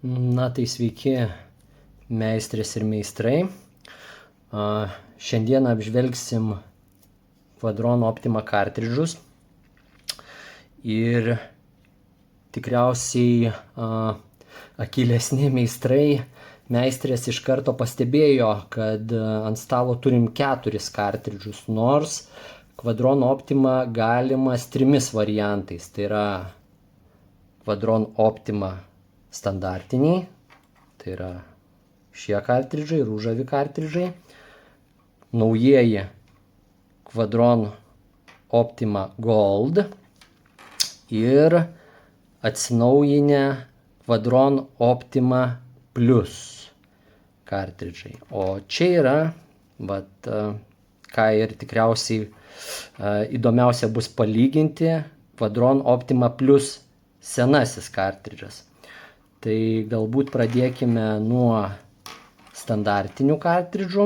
Na tai sveiki meistrės ir meistrai. Šiandien apžvelgsim Quadron Optima kartridžus ir tikriausiai akylesni meistrės iš karto pastebėjo, kad ant stalo turim 4 kartridžus, nors Quadron Optima galimas 3 variantais. Tai yra Quadron Optima standartiniai, tai yra šie kartridžai, rūžavi kartridžai, naujieji Quadron Optima Gold ir atsinaujinę Quadron Optima Plus kartridžai. O čia yra, ką ir tikriausiai įdomiausia bus palyginti, Quadron Optima Plus senasis kartridžas. Tai galbūt pradėkime nuo standartinių kartridžų.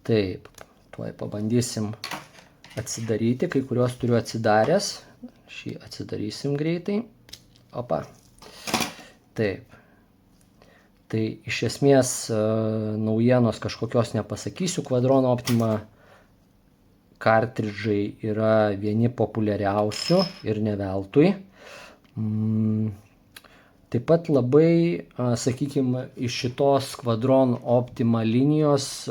Taip, tuoj pabandysim atsidaryti, kai kuriuos turiu atsidaręs. Šį atsidarysim greitai. Opa. Taip. Tai iš esmės naujienos kažkokios nepasakysiu. Quadron Optima kartridžai yra vieni populiariausių ir ne veltui. Taip pat labai, sakykime, iš šitos Quadron Optima linijos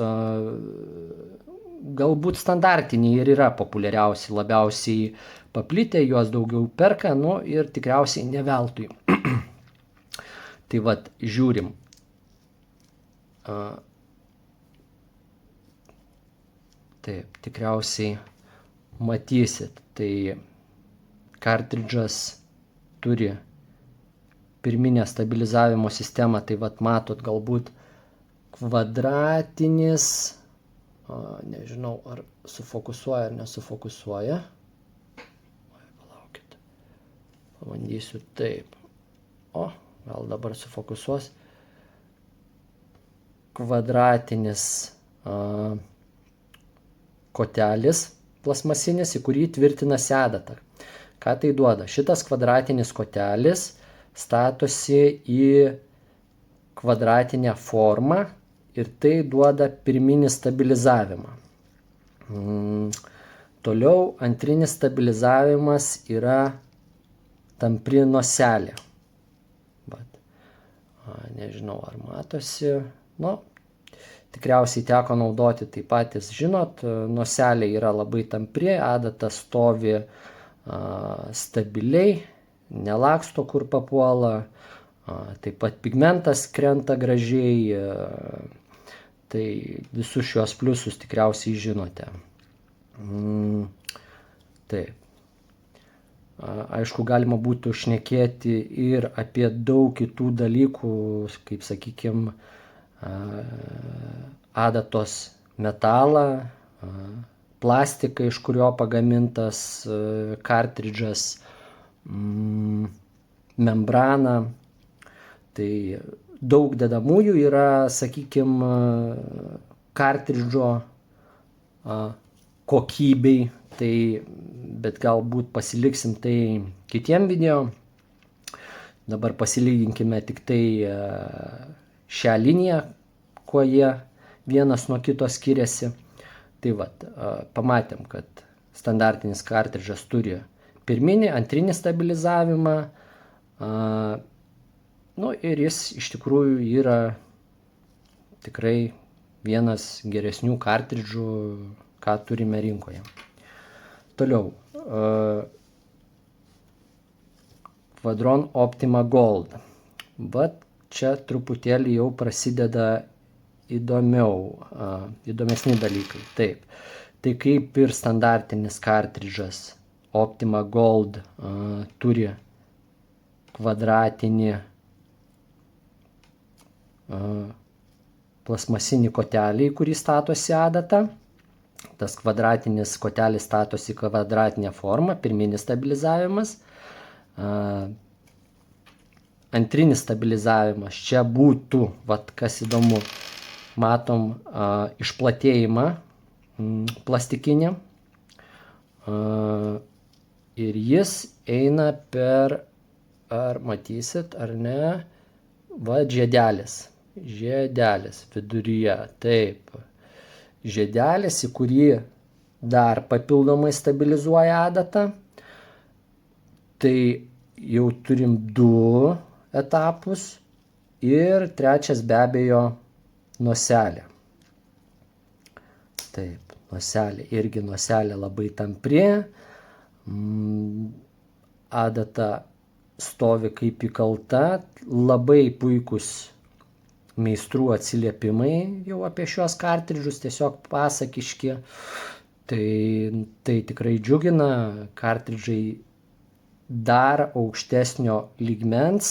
galbūt standartiniai ir yra populiariausi, labiausiai paplitę, juos daugiau perka, ir tikriausiai ne veltui. Tai žiūrim. Taip, tikriausiai matysit. Tai kartridžas turi pirminę stabilizavimo sistemą, tai matot galbūt kvadratinis, nežinau ar sufokusuoja ar nesufokusuoja. Palaukit, pabandysiu taip. O, gal dabar sufokusuos. Kvadratinis kotelis plasmasinis, į kurį tvirtinasi adata. Ką tai duoda? Šitas kvadratinis kotelis statosi į kvadratinę formą ir tai duoda pirminį stabilizavimą. Toliau antrinis stabilizavimas yra tampri noselė. Nežinau, ar matosi. Tikriausiai teko naudoti, tai patys žinot, noselė yra labai tampri, adata stovi stabiliai, nelaksto kur papuola, taip pat pigmentas krenta gražiai, tai visus šios pliusus tikriausiai žinote. Taip. Aišku, galima būtų šnekėti ir apie daug kitų dalykų, kaip sakykime, adatos metalą, plastiką, iš kurio pagamintas kartridžas, membraną. Tai daug dedamųjų yra, sakykime, kartridžo kokybei, bet galbūt pasiliksim tai kitiem video. Dabar pasilyginkime tik tai šią liniją, kuo jie vienas nuo kito skiriasi. Tai pamatėm, kad standartinis kartridžas turi pirminį, antrinį stabilizavimą, ir jis iš tikrųjų yra tikrai vienas geresnių kartridžų, ką turime rinkoje. Toliau. Quadron Optima Gold. Čia truputėlį jau prasideda įdomesni dalykai. Taip. Tai kaip ir standartinis kartridžas Optima Gold turi kvadratinį plasmasinį kotelį, į kurį statosi adata. Tas kvadratinis kotelis statosi į kvadratinę formą, pirminis stabilizavimas. Antrinis stabilizavimas čia būtų, kas įdomu, matom išplatėjimą plastikinį ir jis eina per ar matysit, ar ne, va žiedelis viduryje, taip, žiedelis, į kurį dar papildomai stabilizuoja adatą, tai jau turim 2 etapus ir trečias be abejo noselė. Taip, noselė labai tampri, adata stovi kaip įkalta, labai puikus meistrų atsiliepimai jau apie šios kartridžus, tiesiog pasakiški, tai tikrai džiugina, kartridžai dar aukštesnio lygmens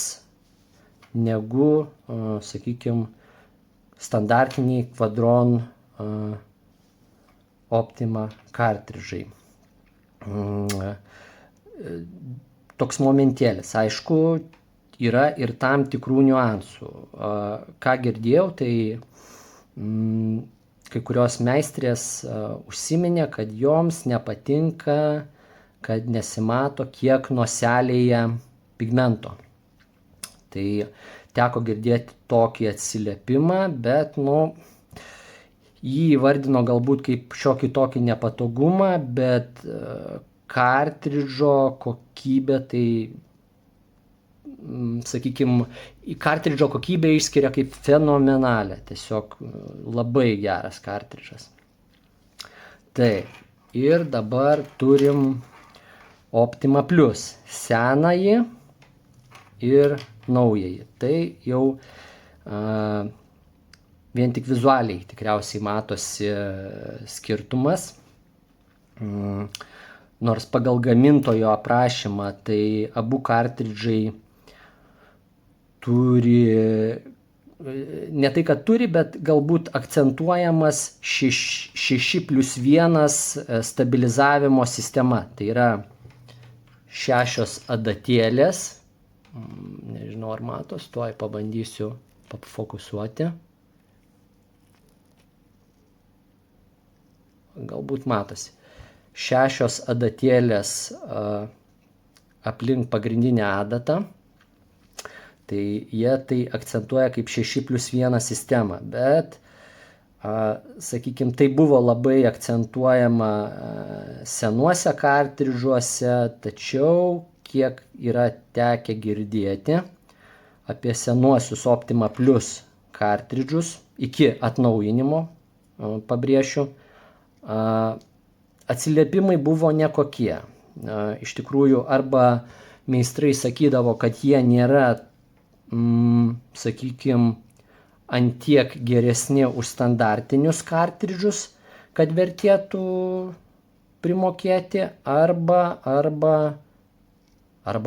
negu, sakykime, standartiniai Quadron Optima kartridžai. Toks momentėlis, aišku, yra ir tam tikrų niuansų. Ką girdėjau, tai kai kurios meistrės užsiminė, kad joms nepatinka, kad nesimato kiek noselėje pigmento. Tai teko girdėti tokį atsiliepimą, bet jį įvardino galbūt kaip šiokį tokį nepatogumą, bet kartridžo kokybė, tai, sakykime, kartridžo kokybę išskiria kaip fenomenalią, tiesiog labai geras kartridžas. Taip, ir dabar turim Optima Plus, senąjį ir naująjį. Tai jau vien tik vizualiai tikriausiai matosi skirtumas. Nors pagal gamintojo aprašymą, tai abu kartridžai turi, ne tai kad turi, bet galbūt akcentuojamas 6+1 stabilizavimo sistema. Tai yra 6 adatėlės, nežinau ar matos, tuoj pabandysiu pafokusuoti. Galbūt matosi. 6 adatėlės aplink pagrindinę adatą. Tai jie tai akcentuoja kaip 6+1 sistemą, bet, sakykime, tai buvo labai akcentuojama senuose kartridžuose, tačiau kiek yra tekę girdėti apie senuosius Optima Plus kartridžus iki atnaujinimo, pabrėšiu, atsiliepimai buvo nekokie. Iš tikrųjų, arba meistrai sakydavo, kad jie nėra, sakykime, antiek geresni už standartinius kartridžus, kad vertėtų primokėti, arba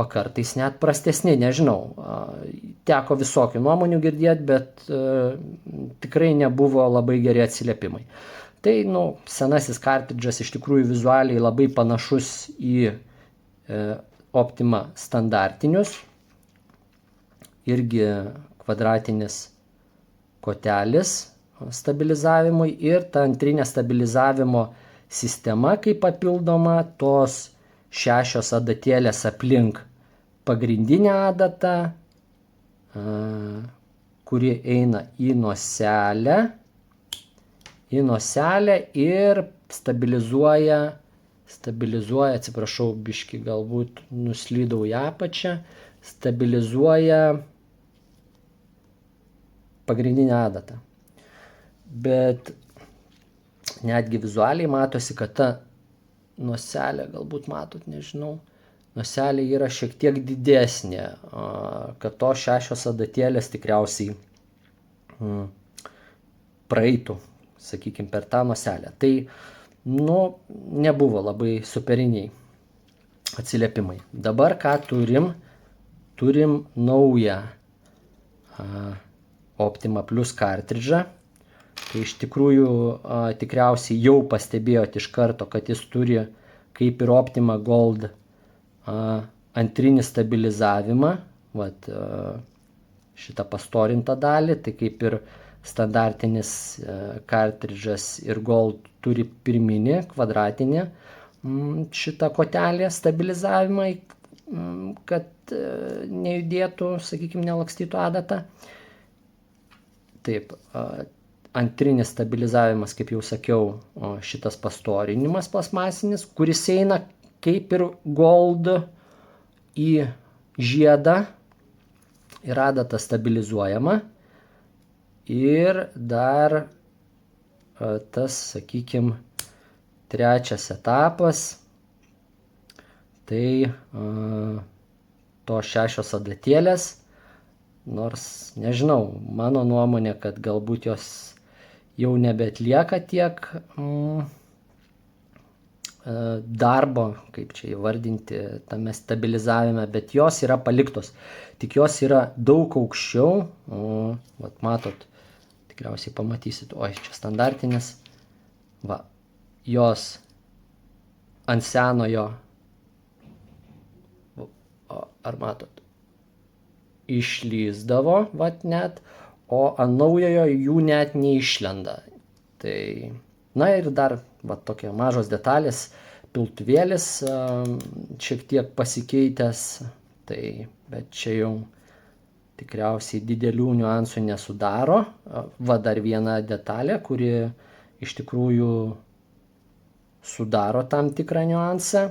kartais net prastesni, nežinau. Teko visokių nuomonių girdėti, bet tikrai nebuvo labai geri atsiliepimai. Tai, senasis kartridžas iš tikrųjų vizualiai labai panašus į Optima standartinius. Irgi kvadratinis kotelis stabilizavimui ir ta antrinė stabilizavimo sistema kaip papildoma, tos 6 adatėlės aplink pagrindinę adatą, kuri eina į noselę ir stabilizuoja, atsiprašau, biškį galbūt nuslydau į apačią, stabilizuoja pagrindinę adatą. Bet netgi vizualiai matosi, kad ta noselė, galbūt matot, nežinau, noselė yra šiek tiek didesnė, kad to 6 adatėlės tikriausiai praeitų, sakykime, per tą noselę. Tai, nebuvo labai superiniai atsiliepimai. Dabar ką turim? Turim naują Optima Plus kartridžą. Tai iš tikrųjų tikriausiai jau pastebėjot iš karto, kad jis turi, kaip ir Optima Gold, antrinį stabilizavimą, šitą pastorintą dalį, tai kaip ir standartinis kartridžas ir Gold turi pirminį kvadratinį šitą kotelį stabilizavimą kad nejudėtų, sakykime, nelakstytų adata. Taip, antrinis stabilizavimas, kaip jau sakiau, šitas pastorinimas plasmasinis, kuris eina kaip ir gold į žiedą ir adata stabilizuojama. Ir dar tas, sakykime, trečias etapas, tai to 6 adatėlės, nors nežinau, mano nuomonė, kad galbūt jos jau nebeatlieka tiek darbo, kaip čia įvardinti, tame stabilizavime, bet jos yra paliktos. Tik jos yra daug aukščiau, vat matot, tikriausiai pamatysit, čia standartinis, va, jos ant senojo, ar matot, išlįsdavo, vat net, o ant naujojo jų net neišlenda. Tai, na ir dar, vat tokie mažos detalės, piltuvėlis šiek tiek pasikeitęs, tai, bet čia jau tikriausiai didelių niuansų nesudaro. Va dar viena detalė, kuri iš tikrųjų sudaro tam tikrą niuansą.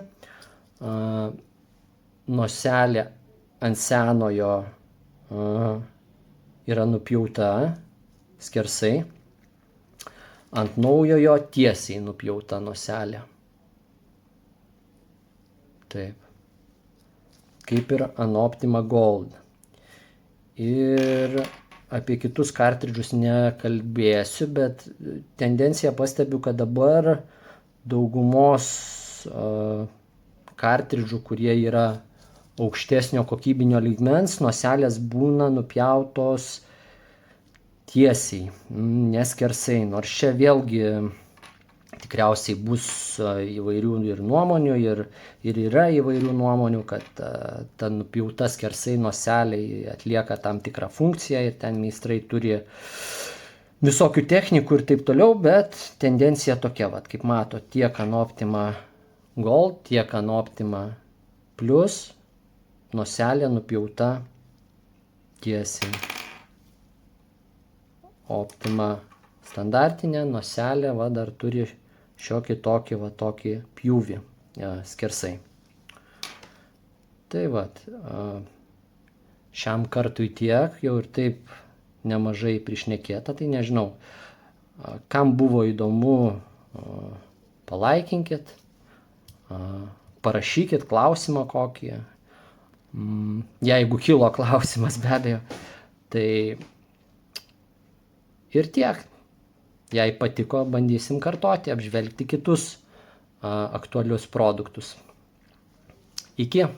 Noselė ant senojo yra nupjauta skersai, ant naujojo tiesiai nupjauta noselė. Taip. Kaip ir ant Optima Gold. Ir apie kitus kartridžus nekalbėsiu, bet tendenciją pastebiu, kad dabar daugumos kartridžų, kurie yra aukštesnio kokybinio lygmens, noselės būna nupjautos tiesiai, neskersai. Nors čia vėlgi tikriausiai bus įvairių ir nuomonių, ir yra įvairių nuomonių, kad ta nupjauta skersai noseliai atlieka tam tikrą funkciją ir ten meistrai turi visokių technikų ir taip toliau, bet tendencija tokia, vat, kaip mato, tiek ant Optima Gold, tiek ant Optima Plus noselė nupjauta tiesiai. Optima standartinė noselė va dar turi šiokį tokį pjūvį skersai. Tai vat, šiam kartui tiek, jau ir taip nemažai prišnekėta, tai nežinau, kam buvo įdomu, palaikinkit, parašykit klausimą kokį, jeigu kilo klausimas be abejo, tai ir tiek. Jei patiko, bandysim kartoti, apžvelgti kitus aktualius produktus. Iki.